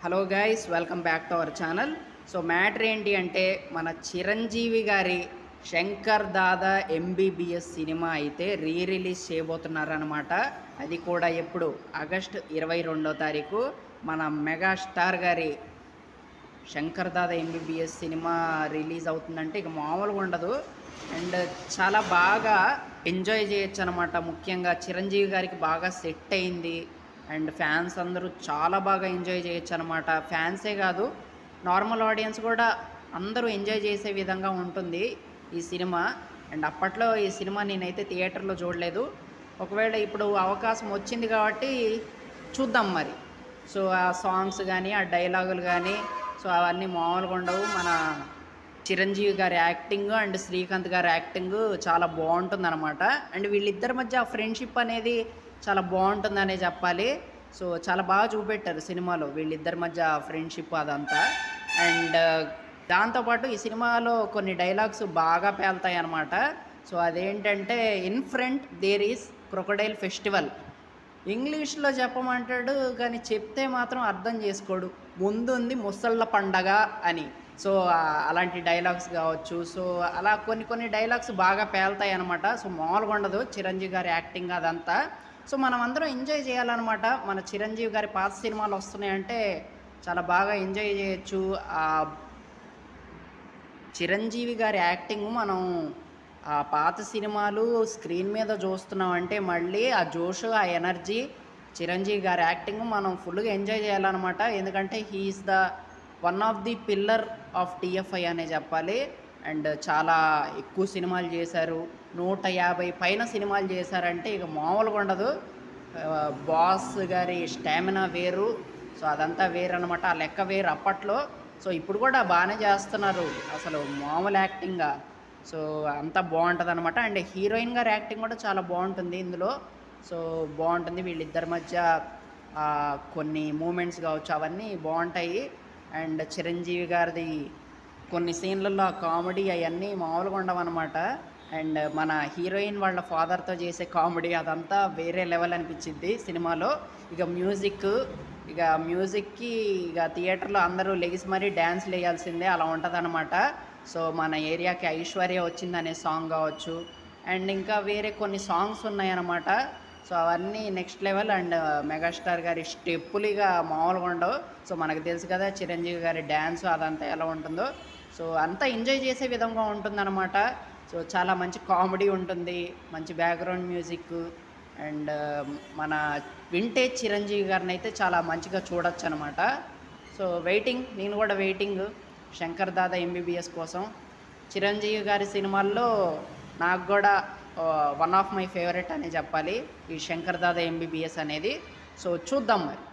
Hello guys, welcome back to our channel. So matter ఏంటి అంటే మన చిరంజీవి గారి శంకర్ దాదా ఎంబీబీఎస్ సినిమా అయితే రిలీజ్ చేయబోతున్నారనమాట. అది కూడా ఎప్పుడు ఆగస్ట్ 22వ తారీఖు మన మెగాస్టార్ గారి Shankar Dada MBBS cinema release అవుతుందంటే ఇక మామూలుగా ఉండదు. అండ్ చాలా బాగా ఎంజాయ్ చేయొచ్చు అనమాట. ముఖ్యంగా చిరంజీవి గారికి బాగా సెట్ అయింది. అండ్ ఫ్యాన్స్ అందరూ చాలా బాగా ఎంజాయ్ చేయొచ్చు అనమాట. ఫ్యాన్సే కాదు, నార్మల్ ఆడియన్స్ కూడా అందరూ ఎంజాయ్ చేసే విధంగా ఉంటుంది ఈ సినిమా. అండ్ అప్పట్లో ఈ సినిమా నేనైతే థియేటర్లో చూడలేదు. ఒకవేళ ఇప్పుడు అవకాశం వచ్చింది కాబట్టి చూద్దాం మరి. సో ఆ సాంగ్స్ కానీ ఆ డైలాగులు కానీ సో అవన్నీ మామూలుగా ఉండవు. మన చిరంజీవి గారి యాక్టింగ్ అండ్ శ్రీకాంత్ గారి యాక్టింగ్ చాలా బాగుంటుందన్నమాట. అండ్ వీళ్ళిద్దరి మధ్య ఫ్రెండ్షిప్ అనేది చాలా బాగుంటుందనే చెప్పాలి. సో చాలా బాగా చూపెట్టారు సినిమాలో వీళ్ళిద్దరి మధ్య ఫ్రెండ్షిప్ అదంతా. అండ్ దాంతోపాటు ఈ సినిమాలో కొన్ని డైలాగ్స్ బాగా పేలుతాయి అన్నమాట. సో అదేంటంటే, in front there is crocodile festival. ఇంగ్లీష్లో చెప్పమంటాడు కానీ చెప్తే మాత్రం అర్థం చేసుకోడు. ముందుంది ముసళ్ళ పండగ అని. సో అలాంటి డైలాగ్స్ కావచ్చు. సో అలా కొన్ని కొన్ని డైలాగ్స్ బాగా పేలుతాయి అనమాట. సో మామూలుగా ఉండదు చిరంజీవి గారి యాక్టింగ్ అదంతా. సో మనం అందరం ఎంజాయ్ చేయాలన్నమాట. మన చిరంజీవి గారి పాత సినిమాలు వస్తున్నాయంటే చాలా బాగా ఎంజాయ్ చేయొచ్చు. చిరంజీవి గారి యాక్టింగ్ మనం ఆ పాత సినిమాలు స్క్రీన్ మీద చూస్తున్నామంటే మళ్ళీ ఆ జోష్, ఆ ఎనర్జీ, చిరంజీవి గారి యాక్టింగ్ మనం ఫుల్గా ఎంజాయ్ చేయాలన్నమాట. ఎందుకంటే he is the one of the pillar of TFI అనే చెప్పాలి. అండ్ చాలా ఎక్కువ సినిమాలు చేశారు. 150 పైన సినిమాలు చేశారంటే ఇక మామూలుగా ఉండదు. బాస్ గారి స్టామినా వేరు. సో అదంతా వేరు అనమాట. ఆ లెక్క వేరు అప్పట్లో. సో ఇప్పుడు కూడా బాగానే చేస్తున్నారు, అసలు మామూలు యాక్టింగ్గా. సో అంతా బాగుంటుంది అనమాట. అండ్ హీరోయిన్ గారి యాక్టింగ్ కూడా చాలా బాగుంటుంది ఇందులో. సో బాగుంటుంది వీళ్ళిద్దరి మధ్య కొన్ని మూమెంట్స్ కావచ్చు, అవన్నీ బాగుంటాయి. అండ్ చిరంజీవి గారిది కొన్ని సీన్లలో కామెడీ అవన్నీ మామూలుగా ఉండవన్నమాట. అండ్ మన హీరోయిన్ వాళ్ళ ఫాదర్తో చేసే కామెడీ అదంతా వేరే లెవెల్ అనిపించింది సినిమాలో. ఇక మ్యూజిక్కి ఇక థియేటర్లో అందరూ లెగిసి మరీ డ్యాన్స్లు వేయాల్సిందే, అలా ఉంటుందన్నమాట. సో మన ఏరియాకి ఐశ్వర్య వచ్చిందనే సాంగ్ కావచ్చు. అండ్ ఇంకా వేరే కొన్ని సాంగ్స్ ఉన్నాయన్నమాట. సో అవన్నీ నెక్స్ట్ లెవెల్. అండ్ మెగాస్టార్ గారి స్టెప్పులు ఇక మామూలుగా ఉండవు. సో మనకు తెలుసు కదా చిరంజీవి గారి డ్యాన్స్ అదంతా ఎలా ఉంటుందో. సో అంతా ఎంజాయ్ చేసే విధంగా ఉంటుందన్నమాట. సో చాలా మంచి కామెడీ ఉంటుంది, మంచి బ్యాక్గ్రౌండ్ మ్యూజిక్. అండ్ మన వింటేజ్ చిరంజీవి గారిని అయితే చాలా మంచిగా చూడొచ్చు అనమాట. సో నేను కూడా వెయిటింగ్ శంకర్ దాదా ఎంబీబీఎస్ కోసం. చిరంజీవి గారి సినిమాల్లో నాకు కూడా వన్ ఆఫ్ మై ఫేవరెట్ అనే చెప్పాలి ఈ శంకర్ దాదా ఎంబీబీఎస్ అనేది. సో చూద్దాం మరి.